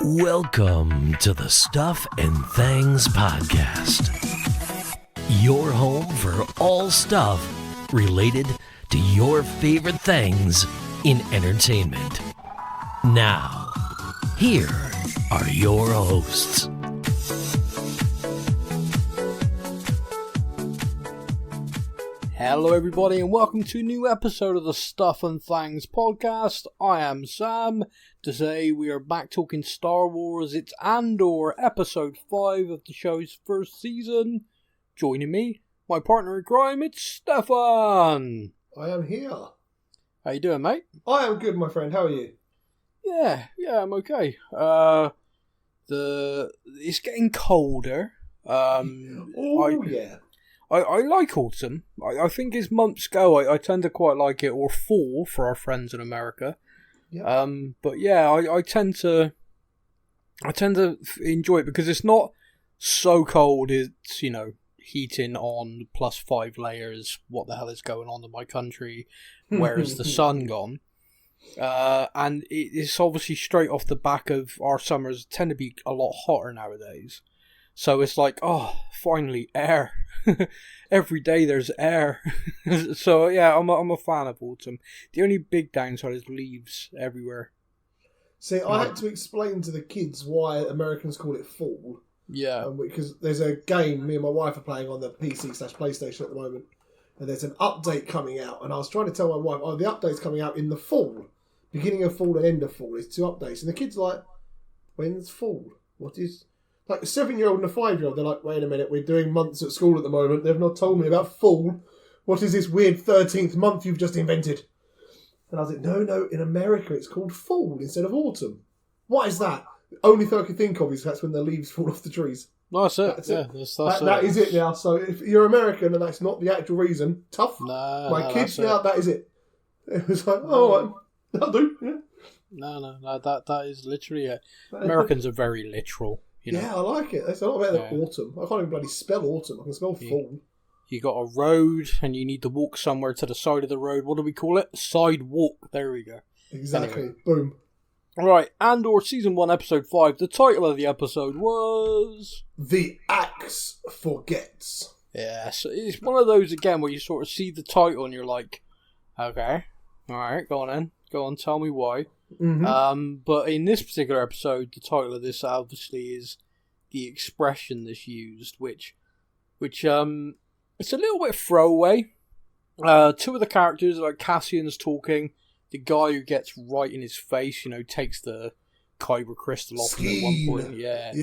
Welcome to the Stuff and Things Podcast, your home for all stuff related to your favorite things in entertainment. Now, here are your hosts. Hello everybody and welcome to a new episode of the Stuff and Things Podcast. I am Sam. Today we are back talking Star Wars. It's Andor Ep5 of the show's first season. Joining me, my partner in crime, it's Stefan. I am here. How you doing, mate? I am good, my friend. How are you? Yeah, I'm okay. It's getting colder. Yeah. I like autumn. I think as months go, I tend to quite like it, or fall for our friends in America. Yeah. But yeah, I tend to enjoy it because it's not so cold. It's, heating on +5 layers. What the hell is going on in my country? Where is the sun gone? And it's obviously straight off the back of our summers tend to be a lot hotter nowadays. So it's like, oh, finally, air. Every day there's air. So yeah, I'm a fan of autumn. The only big downside is leaves everywhere. See, I had to explain to the kids why Americans call it fall. Yeah. Because there's a game me and my wife are playing on the PC/PlayStation at the moment. And there's an update coming out. And I was trying to tell my wife, the update's coming out in the fall. Beginning of fall and end of fall. It's 2 updates. And the kids are like, when's fall? What is... Like a 7-year-old and a 5-year-old, they're like, wait a minute, we're doing months at school at the moment. They've not told me about fall. What is this weird 13th month you've just invented? And I was like, no, in America it's called fall instead of autumn. What is that? The only thing I can think of is that's when the leaves fall off the trees. That's it. That's yeah, it. That's That is it now. So if you're American and that's not the actual reason, tough. My kids now, that is it. It was like, right, that'll do. Yeah. No, that is literally it. Americans are very literal. Yeah, I like it. It's a lot better than autumn. I can't even bloody spell autumn. I can spell fall. You got a road and you need to walk somewhere to the side of the road. What do we call it? Sidewalk. There we go. Exactly. Anyway. Boom. Right, Andor Season 1, Episode 5. The title of the episode was... The Axe Forgets. Yeah, so it's one of those, again, where you sort of see the title and you're like, okay, alright, go on then. Go on, tell me why. Mm-hmm. But in this particular episode, the title of this obviously is the expression that's used, which it's a little bit throwaway. 2 of the characters, like Cassian's talking, the guy who gets right in his face, takes the kyber crystal off him at one point. Yeah.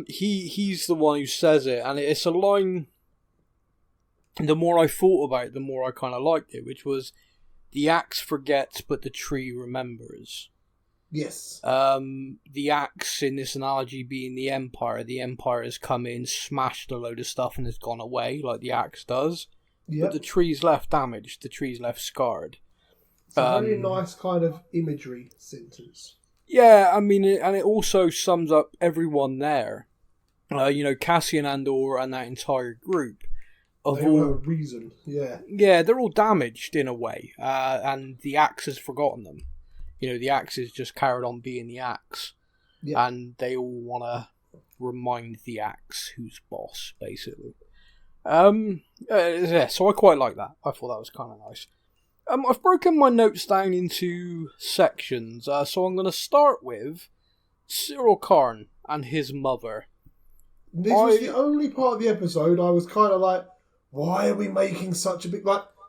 He's the one who says it, and it's a line. The more I thought about it, the more I kind of liked it, which was, the axe forgets, but the tree remembers. Yes. The axe, in this analogy, being the Empire. The Empire has come in, smashed a load of stuff, and has gone away, like the axe does. Yep. But the tree's left damaged. The tree's left scarred. It's a very nice kind of imagery sentence. Yeah, I mean, and it also sums up everyone there. Cassian, Andor, and that entire group. They all have a reason, yeah. Yeah, they're all damaged in a way, and the axe has forgotten them. The axe is just carried on being the axe, and they all want to remind the axe who's boss, basically. So I quite like that. I thought that was kind of nice. I've broken my notes down into sections, so I'm going to start with Cyril Karn and his mother. This was the only part of the episode I was kind of like, why are we making such a big...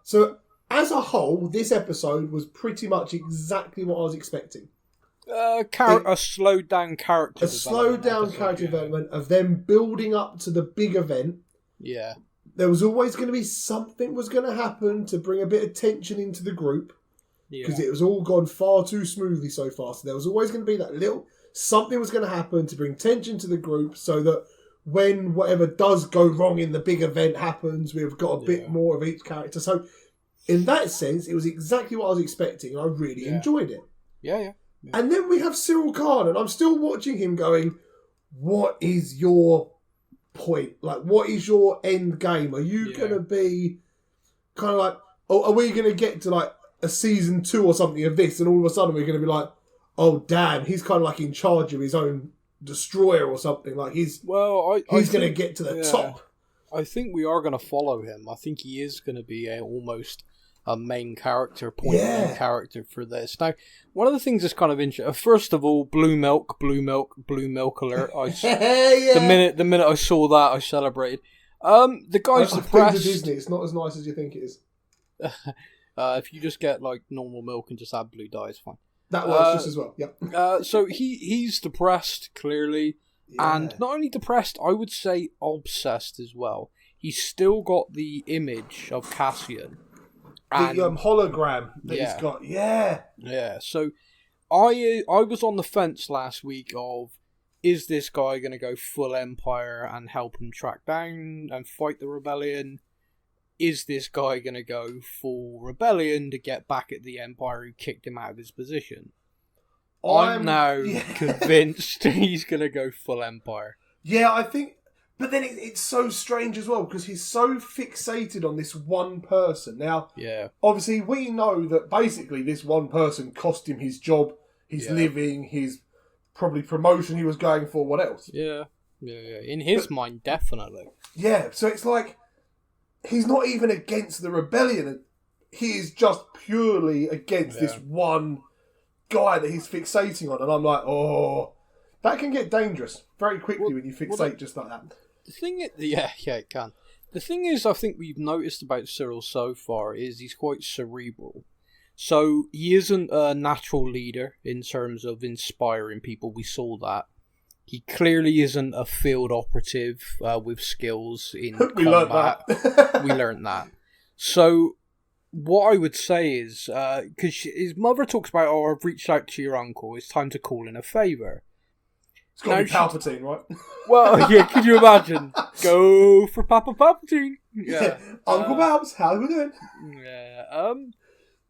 So, as a whole, this episode was pretty much exactly what I was expecting. A slowed down character development. A slowed down character development of them building up to the big event. Yeah. There was always going to be something was going to happen to bring a bit of tension into the group. Because it was all gone far too smoothly so far. So there was always going to be that little... Something was going to happen to bring tension to the group so that... When whatever does go wrong in the big event happens, we've got a bit more of each character. So, in that sense, it was exactly what I was expecting. I really enjoyed it. Yeah. And then we have Cyril Karn, and I'm still watching him going, what is your point? Like, what is your end game? Are you going to be kind of like, are we going to get to like a season 2 or something of this, and all of a sudden we're going to be like, oh damn, he's kind of like in charge of his own destroyer or something. Like he's going to get to the top. I think we are going to follow him. I think he is going to be almost a main character, main character for this. Now, one of the things that's kind of interesting. First of all, blue milk alert! The minute I saw that, I celebrated. The guy's depressed. Disney, it's not as nice as you think it is. If you just get like normal milk and just add blue dye, it's fine. That works just as well. Yep. So he's depressed clearly, and not only depressed, I would say obsessed as well. He's still got the image of Cassian. The hologram that he's got, Yeah, so I was on the fence last week of, is this guy going to go full Empire and help him track down and fight the rebellion? Is this guy going to go full rebellion to get back at the Empire who kicked him out of his position? I'm now convinced he's going to go full Empire. Yeah, I think... But then it's so strange as well, because he's so fixated on this one person. Now, obviously, we know that basically this one person cost him his job, his living, his probably promotion he was going for, what else? Yeah. In his mind, definitely. Yeah, so it's like, he's not even against the rebellion. He is just purely against this one guy that he's fixating on. And I'm like, oh, that can get dangerous very quickly when you fixate just like that. The thing is, it can. The thing is, I think we've noticed about Cyril so far is he's quite cerebral. So he isn't a natural leader in terms of inspiring people. We saw that. He clearly isn't a field operative with skills in combat. We learned that. So what I would say is, because his mother talks about, oh, I've reached out to your uncle. It's time to call in a favour. It's got to be Palpatine, right? Well, yeah, could you imagine? Go for Papa Palpatine. Yeah. Uncle Babs, how are we doing? Yeah.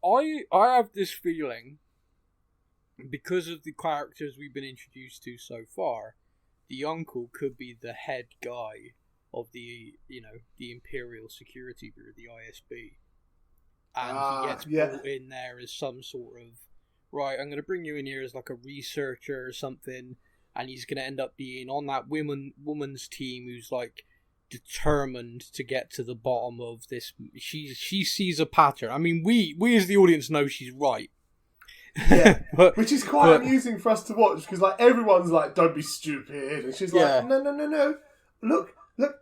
I have this feeling, because of the characters we've been introduced to so far, the uncle could be the head guy of the Imperial Security Bureau, the ISB. And he gets brought in there as some sort of, right, I'm going to bring you in here as like a researcher or something. And he's going to end up being on that woman's team who's like determined to get to the bottom of this. She sees a pattern. I mean, we as the audience know she's right. Yeah, which is quite amusing for us to watch, because like everyone's like, "Don't be stupid," and she's like, "No. Look.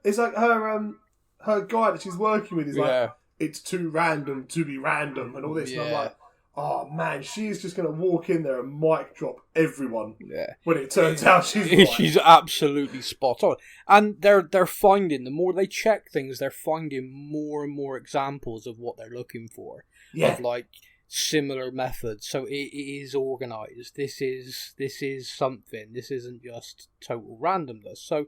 It's like her guy that she's working with is like, it's too random to be random and all this." And I'm like, oh man, she's just going to walk in there and mic drop everyone. Yeah. When it turns out she's right. She's absolutely spot on. And they're finding, the more they check things, they're finding more and more examples of what they're looking for. Yeah. Of like similar methods. So it is organised. This is something. This isn't just total randomness. So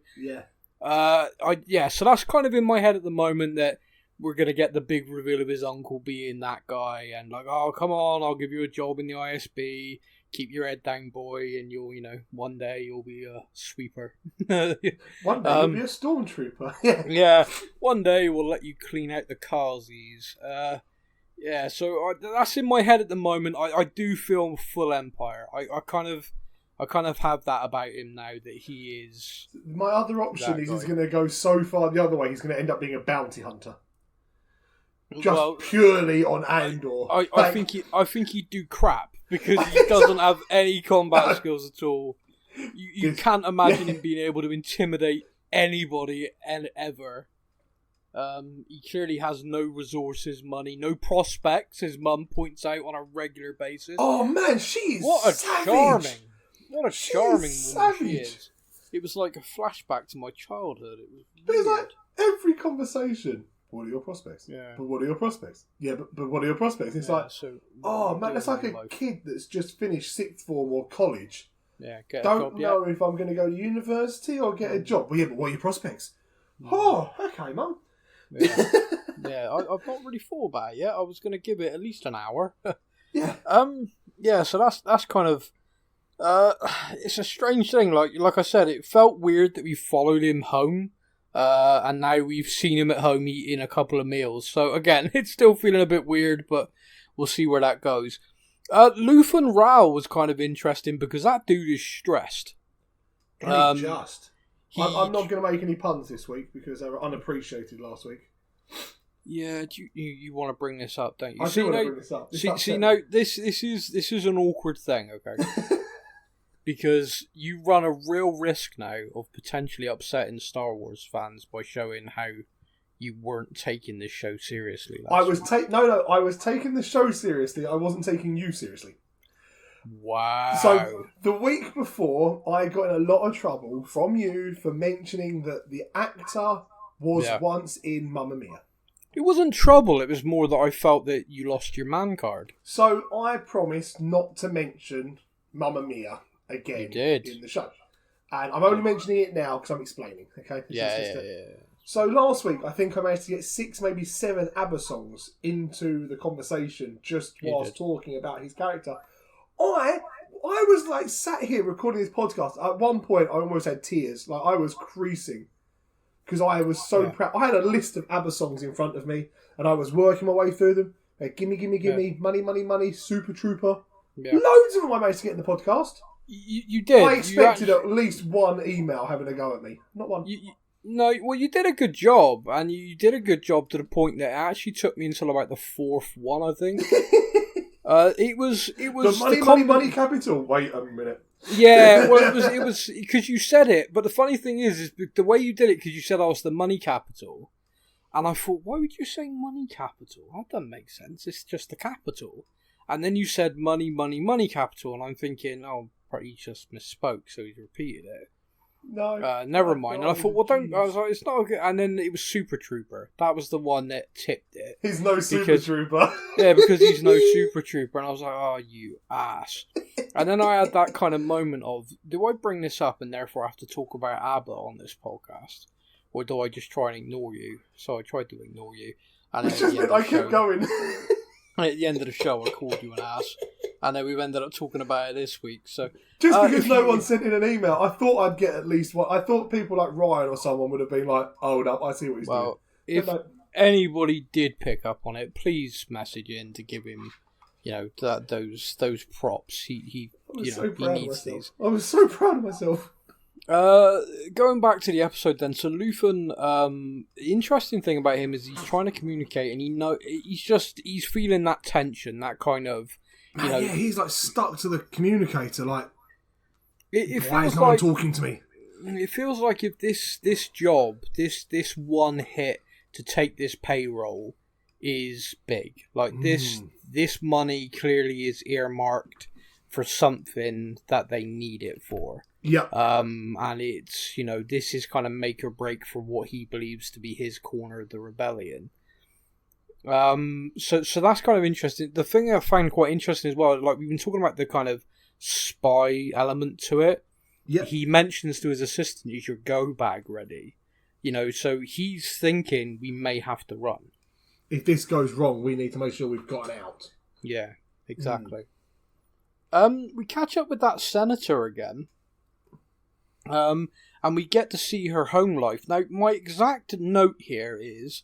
so that's kind of in my head at the moment, that we're going to get the big reveal of his uncle being that guy, and like, oh, come on, I'll give you a job in the ISB, keep your head down, boy, and you'll, one day you'll be a sweeper. One day you'll be a stormtrooper. Yeah, one day we'll let you clean out the Kazis. So that's in my head at the moment. I do feel full Empire. I kind of have that about him now, that he is... My other option is he's going to go so far the other way, he's going to end up being a bounty hunter. Purely on Andor. I think he'd do crap, because he doesn't have any combat skills at all. You can't imagine him being able to intimidate anybody ever. He clearly has no resources, money, no prospects. His mum points out on a regular basis. Oh man, she's charming woman she is. It was like a flashback to my childhood. But it's like every conversation. What are your prospects? Yeah. But what are your prospects? Yeah, but what are your prospects? It's like, oh man, that's like a kid that's just finished sixth form or college. Yeah, don't know if I'm going to go to university or get a job. Well, yeah, but what are your prospects? Oh, okay, mum. Yeah, I've not really thought about it yet. I was going to give it at least an hour. So that's kind of... it's a strange thing. Like I said, it felt weird that we followed him home. And now we've seen him at home eating a couple of meals. So again, it's still feeling a bit weird, but we'll see where that goes. Luthen Rao was kind of interesting because that dude is stressed. I'm not going to make any puns this week because they were unappreciated last week. Yeah, you want to bring this up, don't you? I do want to bring this up. This is an awkward thing, okay? Because you run a real risk now of potentially upsetting Star Wars fans by showing how you weren't taking this show seriously. I was taking the show seriously. I wasn't taking you seriously. Wow. So the week before, I got in a lot of trouble from you for mentioning that the actor was once in Mamma Mia. It wasn't trouble. It was more that I felt that you lost your man card. So I promised not to mention Mamma Mia again in the show. And I'm only mentioning it now because I'm explaining, okay? Yeah. So last week, I think I managed to get 6, maybe 7 ABBA songs into the conversation just whilst talking about his character. I was like sat here recording this podcast. At one point, I almost had tears. Like I was creasing because I was so proud. I had a list of ABBA songs in front of me and I was working my way through them. Like, gimme, money, money, money, Super Trooper. Yeah. Loads of them I managed to get in the podcast. You did. I expected at least one email having a go at me. Not one. No, well, you did a good job, and you did a good job to the point that it actually took me until about the 4th one, I think. It was the money capital. Wait a minute. Yeah, well, it was because you said it, but the funny thing is the way you did it, because you said I was the money capital, and I thought, why would you say money capital? That doesn't make sense. It's just the capital. And then you said money capital, and I'm thinking, oh, he just misspoke, so he's repeated it. No, never mind. And I thought, well, don't. I was like, it's not good. And then it was Super Trooper. That was the one that tipped it. He's no Super Trooper. Yeah, because he's no Super Trooper. And I was like, oh, you ass. And then I had that kind of moment of, do I bring this up and therefore have to talk about ABBA on this podcast, or do I just try and ignore you? So I tried to ignore you. And I kept going. At the end of the show, I called you an ass, and then we've ended up talking about it this week. So just because no one sent in an email, I thought I'd get at least one. I thought people like Ryan or someone would have been like, "Hold up, I see what he's doing." Well, if anybody did pick up on it, please message in to give him, those props. He needs these. I was so proud of myself. Going back to the episode then, so Luthen, the interesting thing about him is he's trying to communicate, and he's feeling that tension, that kind of, he's like stuck to the communicator, like, why is no one talking to me? It feels like if this job, this one hit to take this payroll is big, like this money clearly is earmarked for something that they need it for. Yeah. And it's, this is kind of make or break for what he believes to be his corner of the rebellion. So that's kind of interesting. The thing I find quite interesting as well, like we've been talking about the kind of spy element to it. Yeah. He mentions to his assistant, "Is your go bag ready?" So he's thinking we may have to run. If this goes wrong, we need to make sure we've gotten out. Yeah, exactly. We catch up with that senator again. And we get to see her home life. Now, my exact note here is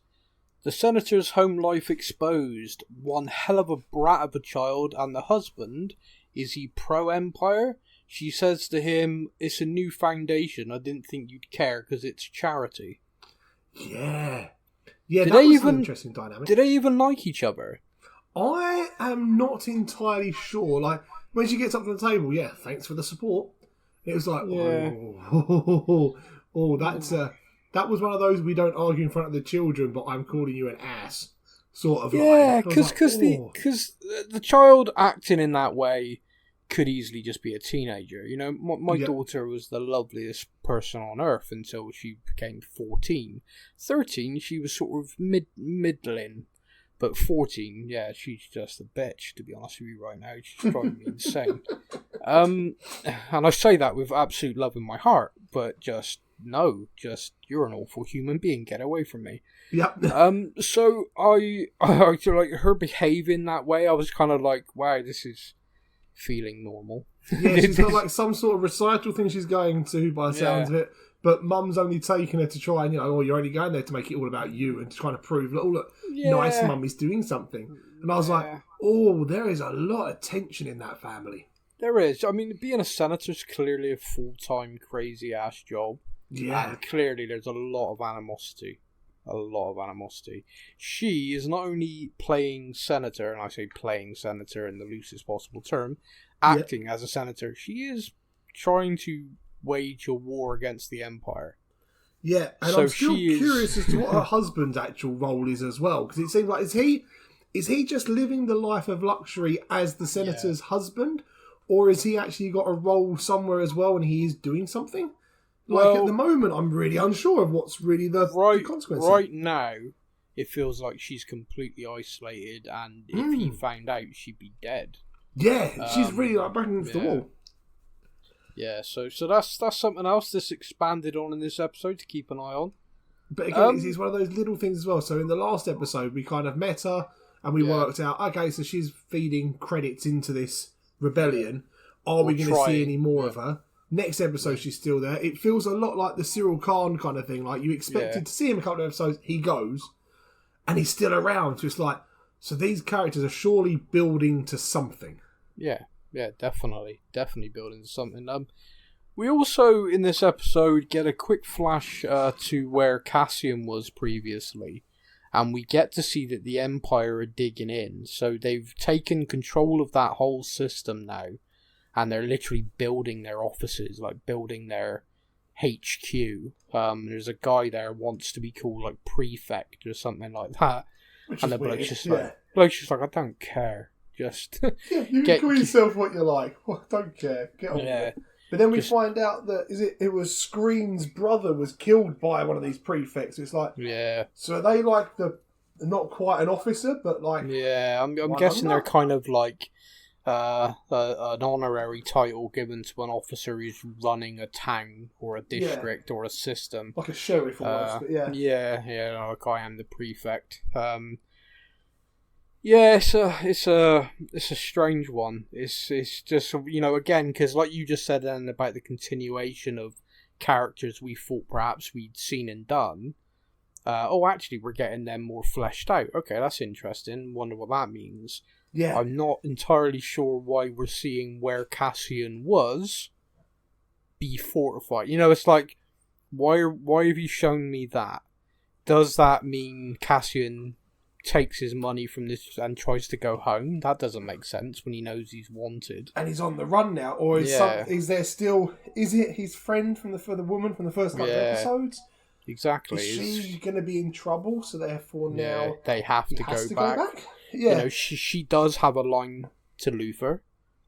the senator's home life exposed. One hell of a brat of a child, and the husband, is he pro-Empire? She says to him, "It's a new foundation. I didn't think you'd care because it's charity." Yeah, that was an interesting dynamic. Did they even like each other? I am not entirely sure. Like, when she gets up to the table, thanks for the support. It was like, that was one of those we don't argue in front of the children, but I'm calling you an ass sort of. Yeah, because the child acting in that way could easily just be a teenager. My daughter was the loveliest person on earth until she became 14. 13, she was sort of middling. But 14, she's just a bitch, to be honest with you right now. She's driving me insane. And I say that with absolute love in my heart, but you're an awful human being. Get away from me. Yep. So I like her behaving that way. I was kind of like, wow, this is feeling normal. Yeah, she's got like some sort of recital thing she's going to by the sounds of it. But Mum's only taking her to try and, you're only going there to make it all about you and to try to prove, look, nice Mummy's doing something. And I was like, there is a lot of tension in that family. There is. I mean, being a senator's clearly a full-time, crazy-ass job. Yeah. And clearly there's a lot of animosity. She is not only playing senator, and I say playing senator in the loosest possible term, acting as a senator, she is trying to wage a war against the Empire. Yeah, and so I'm still curious as to what her husband's actual role is as well, because it seems like, is he just living the life of luxury as the senator's husband, or has he actually got a role somewhere as well and he is doing something? Like, at the moment, I'm really unsure of what's really the consequence. Right now, it feels like she's completely isolated, and if he found out, she'd be dead. Yeah, she's really like back against the wall. Yeah, so that's something else that's expanded on in this episode to keep an eye on. But again, it's one of those little things as well. So in the last episode, we kind of met her, and we worked out, okay, so she's feeding credits into this rebellion. Are we going to see any more of her? Next episode, she's still there. It feels a lot like the Cyril Khan kind of thing. Like, you expected to see him a couple of episodes, he goes, and he's still around. So it's like, so these characters are surely building to something. Yeah, definitely building to something. We also, in this episode, get a quick flash to where Cassian was previously, and we get to see that the Empire are digging in. So they've taken control of that whole system now, and they're literally building their offices, like building their HQ. There's a guy there who wants to be called like prefect or something like that. Which and is the weird. bloke's just like, I don't care. Just you can call yourself what you like. Well, don't care. Get on with it. But then we find out that it was Screen's brother was killed by one of these prefects. It's like, so are they like not quite an officer, but like, I'm guessing they're kind of like an honorary title given to an officer who's running a town or a district or a system, like a sheriff almost. But like I am the prefect. It's a strange one. It's just, again, because like you just said then about the continuation of characters we thought perhaps we'd seen and done. Actually, we're getting them more fleshed out. Okay, that's interesting. Wonder what that means. Yeah. I'm not entirely sure why we're seeing where Cassian was be fortified. It's like, why have you shown me that? Does that mean Cassian takes his money from this and tries to go home? That doesn't make sense when he knows he's wanted. And he's on the run now. Or is it his friend from the woman from the first couple of episodes? Exactly. Is she going to be in trouble? So therefore now they have to go back. Yeah. She does have a line to Luther,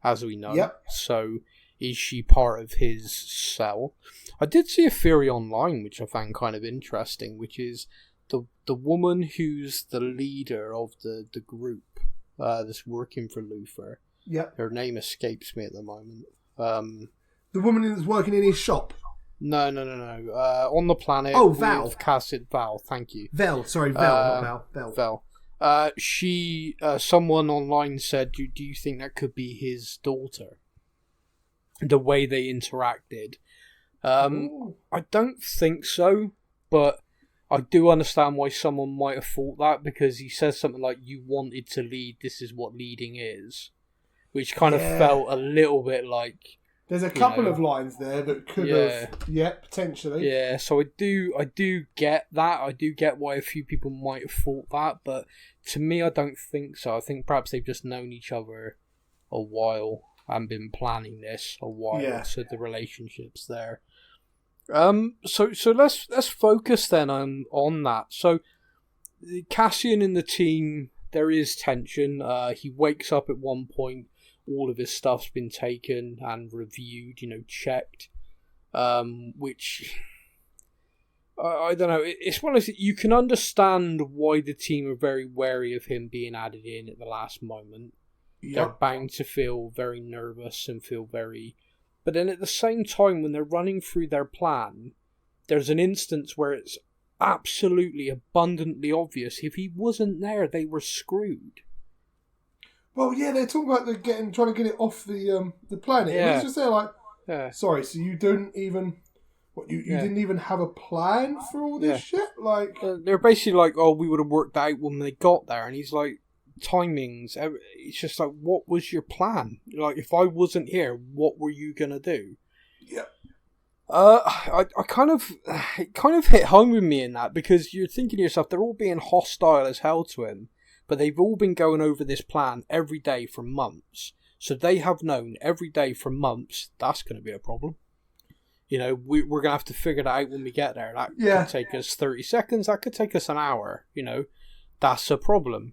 as we know. Yep. So is she part of his cell? I did see a theory online which I found kind of interesting, which is the woman who's the leader of the group that's working for Luther. Yeah. Her name escapes me at the moment. The woman who's working in his shop. No. On the planet. Oh, Val. Val, thank you. Val, sorry, Val, not Val. Val. She, someone online said, do you think that could be his daughter? The way they interacted. I don't think so, but I do understand why someone might have thought that, because he says something like, you wanted to lead, this is what leading is. Which kind of felt a little bit like... There's a couple of lines there that could have... potentially. Yeah, so I do get that. I do get why a few people might have thought that, but to me, I don't think so. I think perhaps they've just known each other a while and been planning this a while, so the relationship's there. So let's focus then on that. So Cassian and the team, there is tension. He wakes up at one point, all of his stuff's been taken and reviewed, checked. Which I don't know. It's one of those, you can understand why the team are very wary of him being added in at the last moment. Yep. They're bound to feel very nervous and feel very... But then at the same time, when they're running through their plan, there's an instance where it's absolutely abundantly obvious if he wasn't there, they were screwed. Well, yeah, they're talking about trying to get it off the planet. Yeah. He's just there like, sorry, so you don't even... You didn't even have a plan for all this shit? Like... they're basically like, oh, we would have worked out when they got there. And he's like, timings. It's just like, what was your plan? Like, if I wasn't here, what were you going to do? Yeah. It kind of hit home with me in that, because you're thinking to yourself, they're all being hostile as hell to him, but they've all been going over this plan every day for months. So they have known every day for months that's going to be a problem. You know, we're going to have to figure that out when we get there. That could take us 30 seconds. That could take us an hour. You know, that's a problem.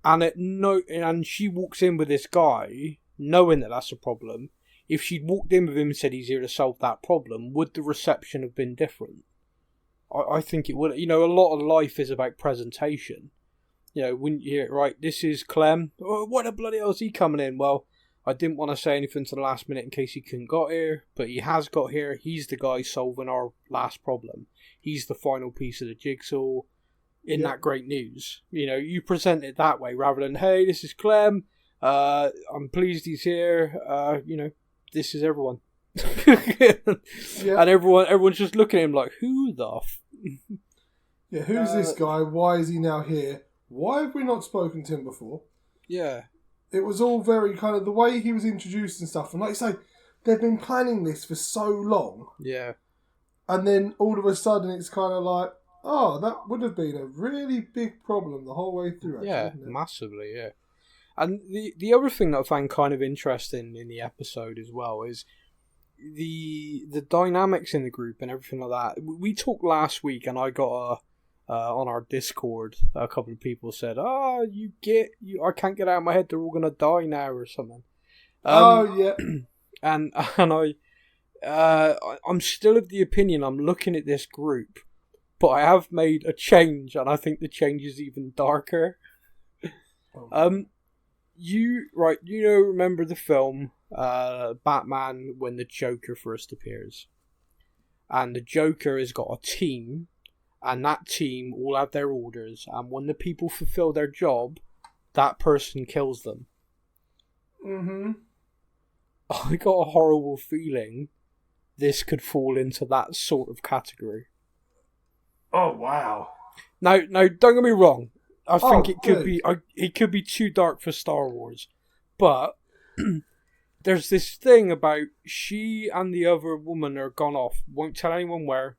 And she walks in with this guy, knowing that that's a problem. If she'd walked in with him and said he's here to solve that problem, would the reception have been different? I think it would. You know, a lot of life is about presentation. You know, when you hear, right, this is Clem. Oh, what the bloody hell is he coming in? Well, I didn't want to say anything to the last minute in case he couldn't got here, but he has got here. He's the guy solving our last problem. He's the final piece of the jigsaw. Isn't that great news? You know, you present it that way rather than, hey, this is Clem. I'm pleased he's here. You know, this is everyone. And everyone's just looking at him like, who the who's this guy? Why is he now here? Why have we not spoken to him before? Yeah. It was all very kind of the way he was introduced and stuff. And like you say, they've been planning this for so long. Yeah. And then all of a sudden it's kind of like, oh, that would have been a really big problem the whole way through. Actually, yeah, massively, yeah. And the other thing that I find kind of interesting in the episode as well is the dynamics in the group and everything like that. We talked last week, and I got on our Discord, a couple of people said, I can't get out of my head, they're all going to die now or something. And I'm still of the opinion, I'm looking at this group, but I have made a change, and I think the change is even darker. Remember the film Batman when the Joker first appears, and the Joker has got a team, and that team all have their orders, and when the people fulfill their job, that person kills them. I got a horrible feeling this could fall into that sort of category. Oh wow! Now, don't get me wrong. I think it could be too dark for Star Wars, but there's this thing about she and the other woman are gone off. Won't tell anyone where.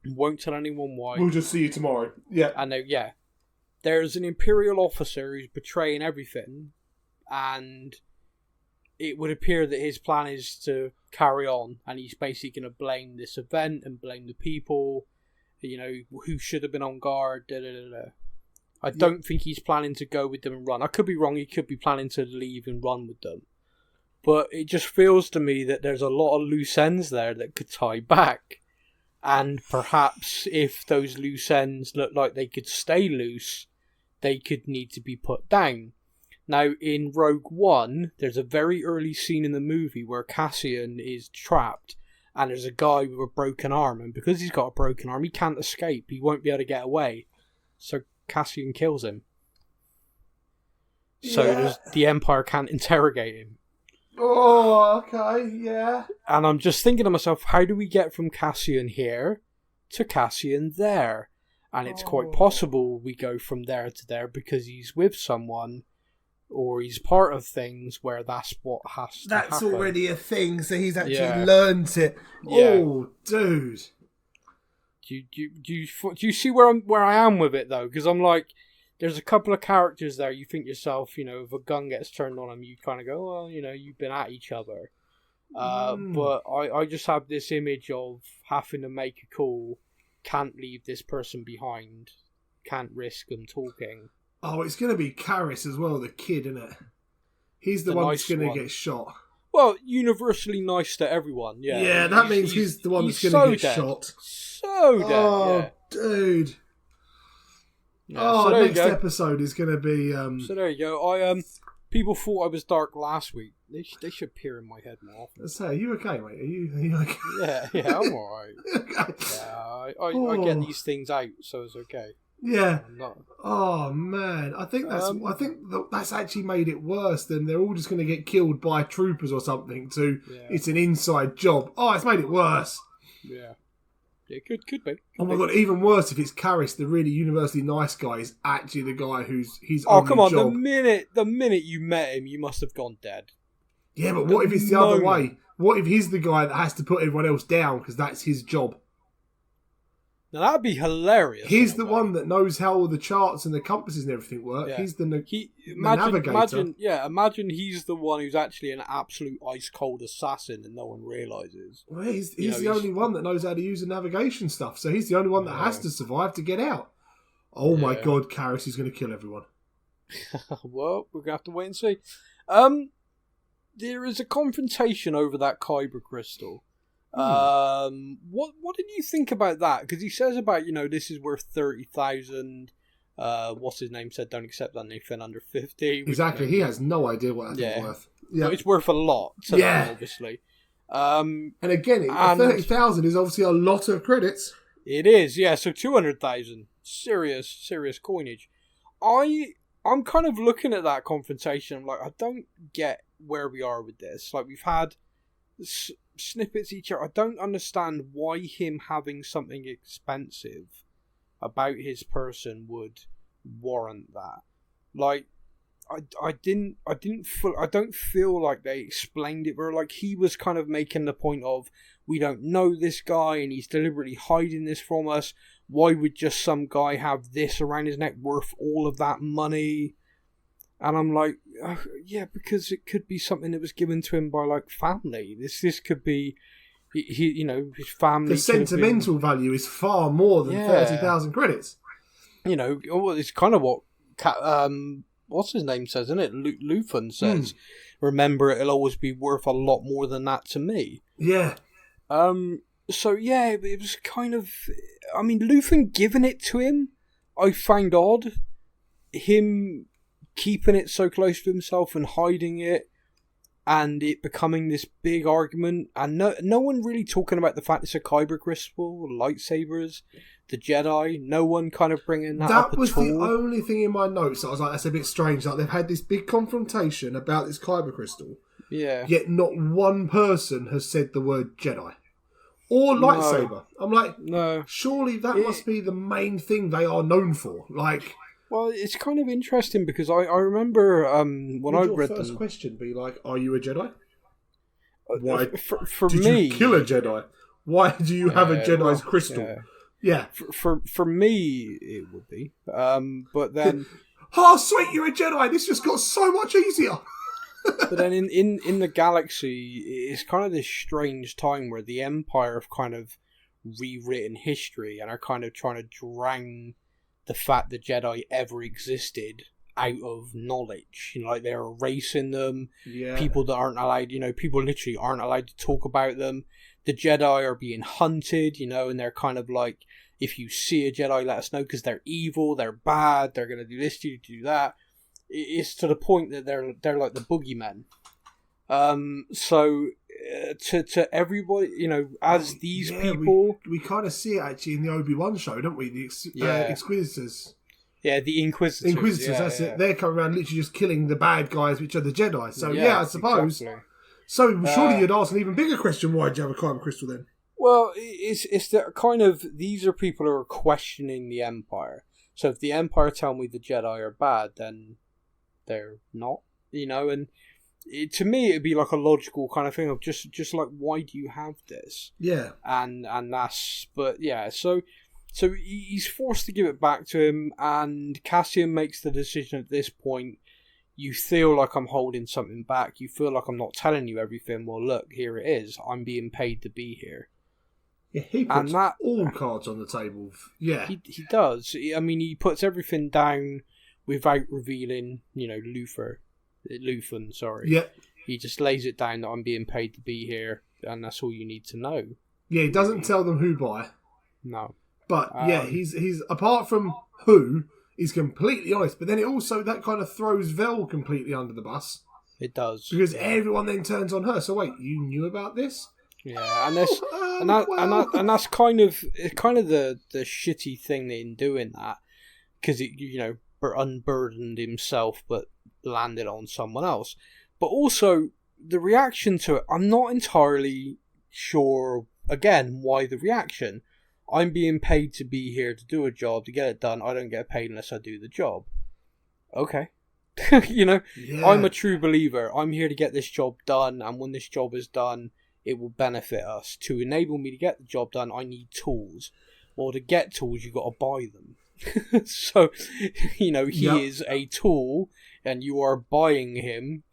Won't tell anyone why. We'll just see you tomorrow. Yeah. And there's an Imperial officer who's betraying everything, and it would appear that his plan is to carry on, and he's basically going to blame this event and blame the people, you know, who should have been on guard. I don't think he's planning to go with them and run. I could be wrong. He could be planning to leave and run with them. But it just feels to me that there's a lot of loose ends there that could tie back. And perhaps if those loose ends look like they could stay loose, they could need to be put down. Now, in Rogue One, there's a very early scene in the movie where Cassian is trapped, and there's a guy with a broken arm, and because he's got a broken arm, he can't escape. He won't be able to get away. So Cassian kills him. So the Empire can't interrogate him. Oh, okay, yeah. And I'm just thinking to myself, how do we get from Cassian here to Cassian there? And it's quite possible we go from there to there because he's with someone or he's part of things where that's what has to happen. That's already a thing, so he's actually learned it. Yeah. Oh, dude. Do you see where I am with it, though? Because I'm like, there's a couple of characters there, you think yourself, you know, if a gun gets turned on them, you kind of go, well, you know, you've been at each other. But I just have this image of having to make a call, can't leave this person behind, can't risk them talking. Oh, it's going to be Karras as well, the kid, isn't it? He's the one that's going to get shot. Well, universally nice to everyone, yeah. Yeah, that means he's the one that's going to get shot. So dead, oh, dude. Yeah, so next episode is going to be... So there you go. People thought I was dark last week. They should peer in my head more often. Let's say, are you okay, mate? Are you okay? Yeah, I'm alright. Okay. Yeah, I get these things out, so it's okay. Yeah. I'm not. Oh man, I think that's actually made it worse. Than they're all just going to get killed by troopers or something. It's an inside job. Oh, it's made it worse. Yeah. It could be. Oh my god, even worse if it's Karras, the really universally nice guy, is actually the guy who's his Oh, only come on! job. The minute you met him, you must have gone dead. Yeah, but what if it's the other way? What if he's the guy that has to put everyone else down because that's his job? Now that'd be hilarious. He's the one that knows how all the charts and the compasses and everything work. Yeah. He's the navigator. Imagine he's the one who's actually an absolute ice cold assassin and no one realises. Well, he's the only one that knows how to use the navigation stuff, so he's the only one that has to survive to get out. Oh my god, Karras is going to kill everyone. Well, we're going to have to wait and see. There is a confrontation over that Kyber crystal. What did you think about that? Because he says about, this is worth 30,000. What's his name said don't accept anything under 50. Exactly, he has no idea what that thing's worth. Yeah, well, it's worth a lot to them, obviously. And again, 30,000 is obviously a lot of credits. It is, yeah. So 200,000, serious coinage. I'm kind of looking at that confrontation. I'm like, I don't get where we are with this. Like, we've had snippets each other. I don't understand why him having something expensive about his person would warrant that. Like, I don't feel like they explained it where, like, he was kind of making the point of, we don't know this guy and he's deliberately hiding this from us. Why would just some guy have this around his neck worth all of that money? And I'm like, yeah, because it could be something that was given to him by, like, family. This could be, his family. The sentimental value is far more than 30,000 credits. It's kind of what what's his name says, isn't it? Luthen says, remember, it'll always be worth a lot more than that to me. Yeah. So, yeah, it was kind of... I mean, Luthen giving it to him, I find odd. Him keeping it so close to himself and hiding it, and it becoming this big argument, and no one really talking about the fact it's a Kyber crystal, lightsabers, the Jedi, no one kind of bringing that up at all. That was the only thing in my notes. I was like, that's a bit strange. Like, they've had this big confrontation about this Kyber crystal, yet not one person has said the word Jedi. Or lightsaber. I'm like, no. Surely that must be the main thing they are known for. Like, well, it's kind of interesting because I remember when I read your first question be like, are you a Jedi? Why did you kill a Jedi? Why do you have a Jedi's crystal? Yeah. For me, it would be. But then... oh, sweet, you're a Jedi. This just got so much easier. But then in the galaxy, it's kind of this strange time where the Empire have kind of rewritten history and are kind of trying to drown the fact that Jedi ever existed out of knowledge. Like, they're erasing them. Yeah. People that aren't allowed, people literally aren't allowed to talk about them. The Jedi are being hunted, and they're kind of like, if you see a Jedi, let us know, because they're evil, they're bad, they're going to do this, do that. It's to the point that they're like the boogeymen. So to everybody, as these people, we kind of see it actually in the Obi-Wan show, don't we? The Inquisitors. Yeah, the Inquisitors. Inquisitors, that's it. They're coming around literally just killing the bad guys, which are the Jedi. So I suppose. Exactly. So surely you'd ask an even bigger question: why do you have a Kyber crystal then? Well, it's the kind of, these are people who are questioning the Empire. So if the Empire tell me the Jedi are bad, then they're not, and to me it'd be like a logical kind of thing of just like, why do you have this? Yeah. And that's, but yeah, so he's forced to give it back to him, and Cassian makes the decision at this point. You feel like I'm holding something back, you feel like I'm not telling you everything. Well, look, here it is, I'm being paid to be here. Yeah, he puts all cards on the table. Yeah, he does. I mean, he puts everything down without revealing, Luthen, sorry. Yeah. He just lays it down that I'm being paid to be here, and that's all you need to know. Yeah, he doesn't tell them who by. No. But, he's apart from who, he's completely honest. But then it also, that kind of throws Vel completely under the bus. It does. Because everyone then turns on her. So wait, you knew about this? Yeah, and that's kind of the shitty thing in doing that. because it, unburdened himself, but landed on someone else. But also, the reaction to it, I'm not entirely sure, again, why the reaction. I'm being paid to be here to do a job, to get it done. I don't get paid unless I do the job. Okay. Yeah. I'm a true believer. I'm here to get this job done, and when this job is done, it will benefit us. To enable me to get the job done, I need tools. Well, to get tools, you've got to buy them. So, he is a tool, and you are buying him.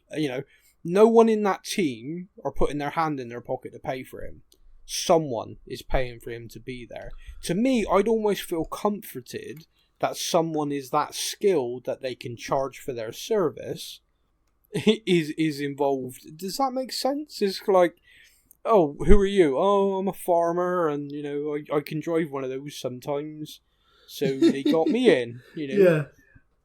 No one in that team are putting their hand in their pocket to pay for him. Someone is paying for him to be there. To me, I'd almost feel comforted that someone is that skilled that they can charge for their service is involved. Does that make sense? It's like, oh, who are you? Oh, I'm a farmer, and I can drive one of those sometimes. So they got me in, Yeah.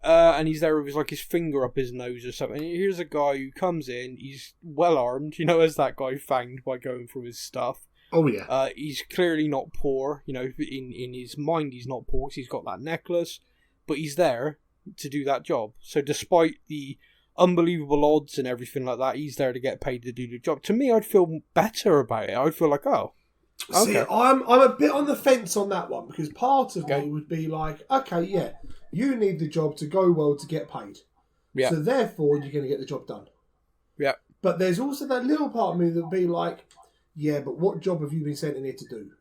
And he's there with his finger up his nose or something. And here's a guy who comes in. He's well armed, as that guy fanged by going through his stuff. Oh yeah. He's clearly not poor. In his mind, he's not poor because he's got that necklace. But he's there to do that job. So despite the unbelievable odds and everything like that, he's there to get paid to do the job. To me, I'd feel better about it. I'd feel like, oh, okay. See, I'm a bit on the fence on that one, because part of me would be like, okay, yeah, you need the job to go well to get paid. Yeah. So therefore, you're going to get the job done. Yeah. But there's also that little part of me that would be like, yeah, but what job have you been sent in here to do?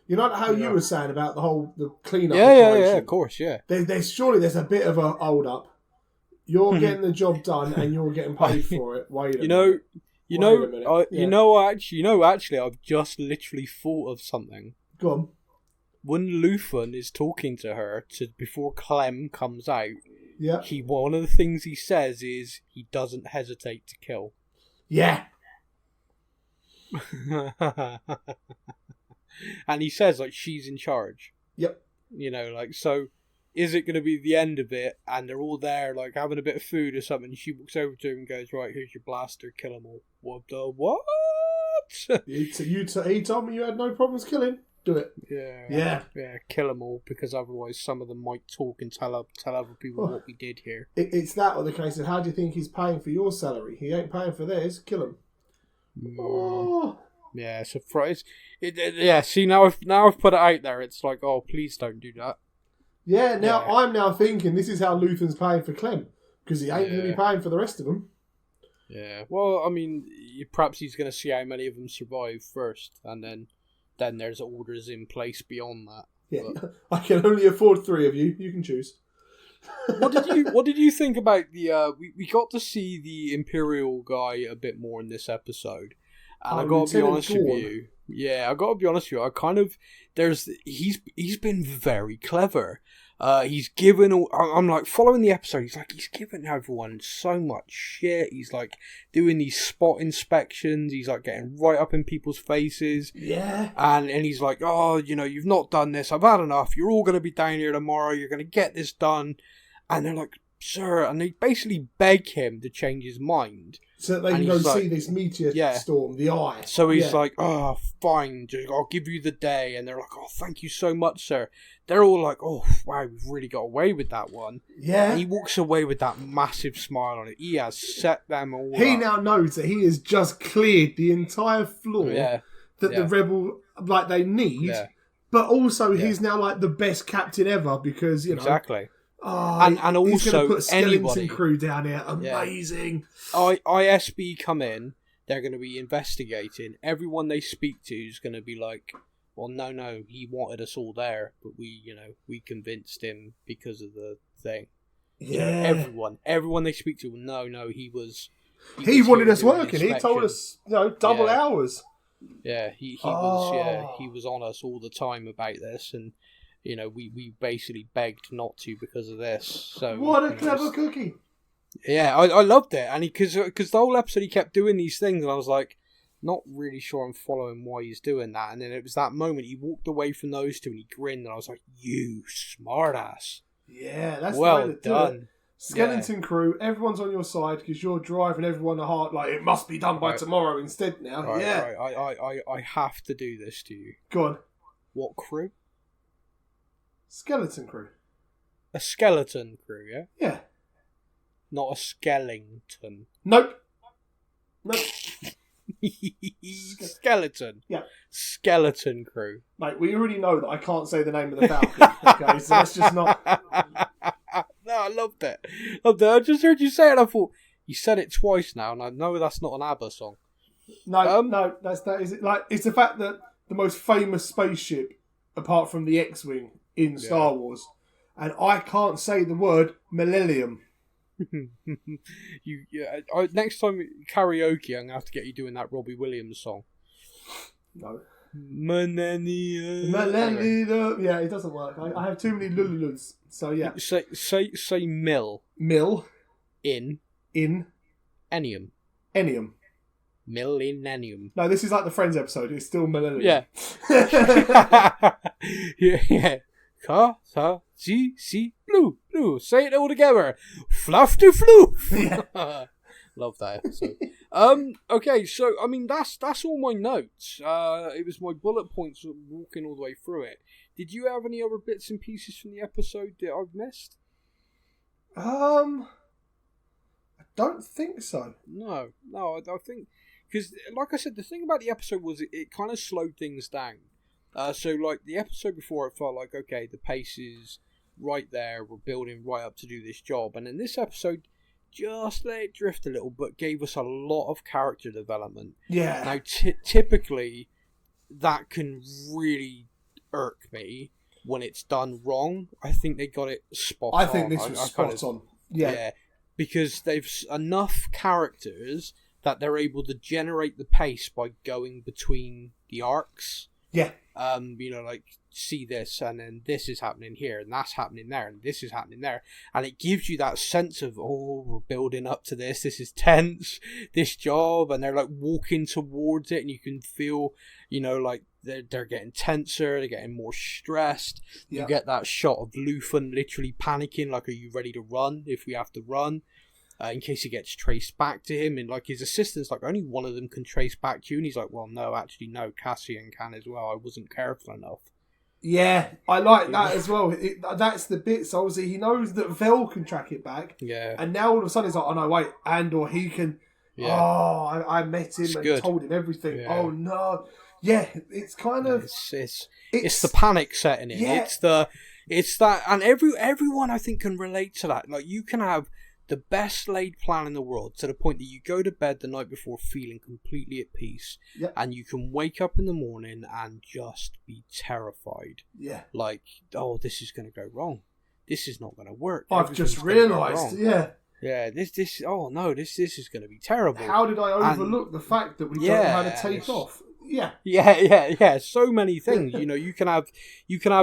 You know how you were saying about the clean-up operation? Yeah, of course, yeah. There's a bit of a hold-up. You're getting the job done and you're getting paid for it. Wait a minute. Actually, I've just literally thought of something. Go on. When Luthen is talking to her before Clem comes out, yeah, one of the things he says is he doesn't hesitate to kill. Yeah. And he says she's in charge. Yep. So is it going to be the end of it and they're all there having a bit of food or something, and she walks over to him and goes, right, here's your blaster, kill them all. What the what? He told me you had no problems killing. Do it. Yeah, kill them all, because otherwise some of them might talk and tell other people what we did here. It's that or the case of, how do you think he's paying for your salary? He ain't paying for theirs. Kill him. Oh. Yeah, so see, now I've put it out there. It's like, oh, please don't do that. Yeah, I'm now thinking this is how Luthen's paying for Clem, because he ain't going to be paying for the rest of them. Yeah, well, I mean, perhaps he's going to see how many of them survive first, and then there's orders in place beyond that. Yeah, but I can only afford 3 of you. You can choose. What did you think about the? We got to see the Imperial guy a bit more in this episode, and I got to be honest with you. Yeah, I got to be honest with you. He's been very clever. He's given. I'm following the episode. He's given everyone so much shit. He's doing these spot inspections. He's getting right up in people's faces. Yeah. And he's like, oh, you've not done this. I've had enough. You're all going to be down here tomorrow. You're going to get this done. And they're like, sir. And they basically beg him to change his mind. So that they can go see this meteor storm, the eye. So he's like, oh, fine, I'll give you the day. And they're like, oh, thank you so much, sir. They're all like, oh, wow, we've really got away with that one. Yeah. And he walks away with that massive smile on it. He has set them all up. He now knows that he has just cleared the entire floor that the rebel, they need. Yeah. But also, he's now, the best captain ever, because, Exactly. Oh, and also he's going to put skeleton anybody. crew down here. Amazing. ISB come in. They're going to be investigating. Everyone they speak to is going to be like, well, no, he wanted us all there, but we convinced him because of the thing. Yeah. Everyone they speak to, no, he wanted us working. He told us, double hours. Yeah, he was on us all the time about this, and we basically begged not to because of this. So what a clever cookie! Yeah, I loved it, and because the whole episode he kept doing these things, and I was like, not really sure I'm following why he's doing that. And then it was that moment he walked away from those two and he grinned, and I was like, you smartass! Yeah, that's well done. Skeleton crew, everyone's on your side because you're driving everyone to heart. It must be done by tomorrow instead. Now, I have to do this to you. Go on. What crew? Skeleton crew. A skeleton crew, yeah? Yeah. Not a skeleton. Nope. Skeleton. Yeah. Skeleton crew. Mate, we already know that I can't say the name of the Falcon. Okay, so let's just not. No, I loved it. I just heard you say it. And I thought you said it twice now, and I know that's not an ABBA song. No, that is it. Like, it's the fact that the most famous spaceship, apart from the X-wing in Star Wars, and I can't say the word millennium. Next time karaoke, I'm gonna have to get you doing that Robbie Williams song. No. Millennium. Yeah, it doesn't work. I have too many lululus. So yeah. Say mill. Mill. In. Ennium. Millennium. No, this is like the Friends episode. It's still millennium. Yeah. Yeah. Ka, sa, si, blue. Say it all together. Fluff to floof. Yeah. Love that episode. Okay, so I mean that's all my notes. It was my bullet points walking all the way through it. Did you have any other bits and pieces from the episode that I've missed? I don't think so. No, I think because, like I said, the thing about the episode was it kind of slowed things down. So like the episode before, it felt like, okay, the pace is right there. We're building right up to do this job, and in this episode, just let it drift a little, but gave us a lot of character development. Yeah. Now, typically, that can really irk me when it's done wrong. I think they got it spot on. I think this was spot on. Yeah. Because they've enough characters that they're able to generate the pace by going between the arcs. Yeah. Like, see this, and then this is happening here, and that's happening there, and this is happening there. And it gives you that sense of, oh, we're building up to this is tense, this job, and they're like walking towards it, and you can feel, like they're getting tenser, they're getting more stressed. Yeah. You get that shot of Luthen literally panicking, like, are you ready to run if we have to run? In case he gets traced back to him, and like his assistant's like, only one of them can trace back to you, and he's like, well, no, Cassian can as well. I wasn't careful enough. Yeah, I like that as well. That's the bit. So obviously he knows that Vel can track it back. Yeah. And now all of a sudden it's like, oh no, wait, Andor, he can. Yeah. Oh, I met him and told him everything. Yeah. Oh no. Yeah, it's kind of. It's the panic setting in. Yeah. It's that, and everyone I think can relate to that. Like, you can have the best laid plan in the world to the point that you go to bed the night before feeling completely at peace, and you can wake up in the morning and just be terrified. Yeah. Like, oh, this is going to go wrong. This is not going to work. I've just realised. Yeah. Yeah. This. Oh no. This is going to be terrible. How did I overlook the fact that we don't know how to take off? Yeah. Yeah. So many things. You can have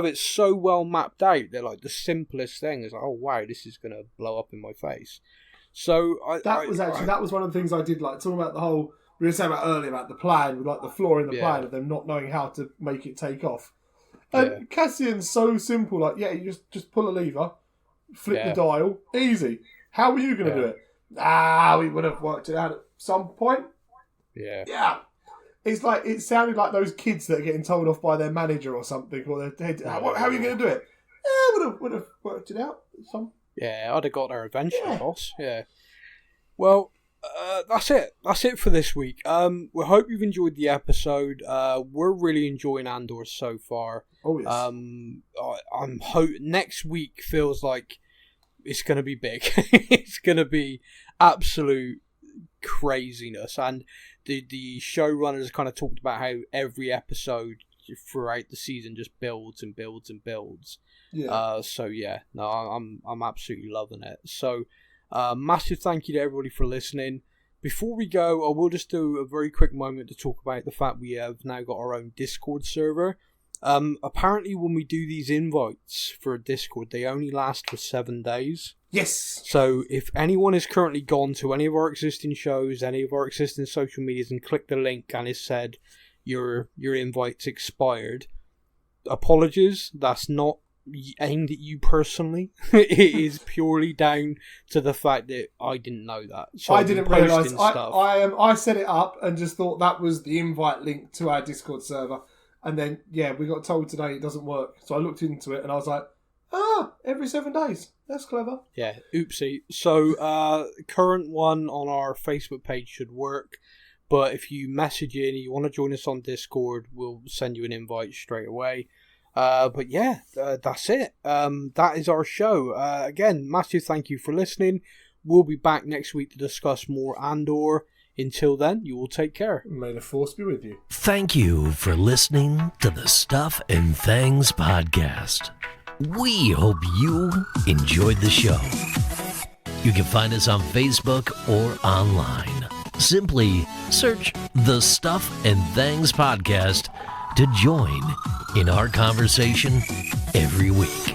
it so well mapped out. They're like the simplest thing is like, oh wow, this is gonna blow up in my face. So that was one of the things I did like, talking about the whole we were saying about earlier about the plan, with like the flaw in the plan of them not knowing how to make it take off. And Cassian's so simple, like, you just pull a lever, flip the dial, easy. How were you gonna do it? We would have worked it out at some point. Yeah. It's like, it sounded like those kids that are getting told off by their manager or something, or their head. How are you going to do it? Would have worked it out. I'd have got there eventually, boss. Yeah. Well, that's it. That's it for this week. We hope you've enjoyed the episode. We're really enjoying Andor so far. Oh yes. I'm next week feels like it's going to be big. It's going to be absolute craziness, and the showrunners kind of talked about how every episode throughout the season just builds and builds and builds. I'm absolutely loving it. So massive thank you to everybody for listening. Before we go, I will just do a very quick moment to talk about the fact we have now got our own Discord server. Apparently when we do these invites for a Discord, they only last for 7 days. Yes. So if anyone has currently gone to any of our existing shows, any of our existing social medias, and clicked the link and has said your invite's expired, apologies. That's not aimed at you personally. It is purely down to the fact that I didn't know that. So I didn't realise. I set it up and just thought that was the invite link to our Discord server. And then, we got told today it doesn't work. So I looked into it and I was like, Every 7 days. That's clever. Yeah, oopsie. So, current one on our Facebook page should work, but if you message in and you want to join us on Discord, we'll send you an invite straight away. But yeah, that's it. That is our show. Again, massive thank you for listening. We'll be back next week to discuss more Andor. Until then, you will take care. May the Force be with you. Thank you for listening to the Stuff and Things podcast. We hope you enjoyed the show. You can find us on Facebook or online. Simply search the Stuff and Things podcast to join in our conversation every week.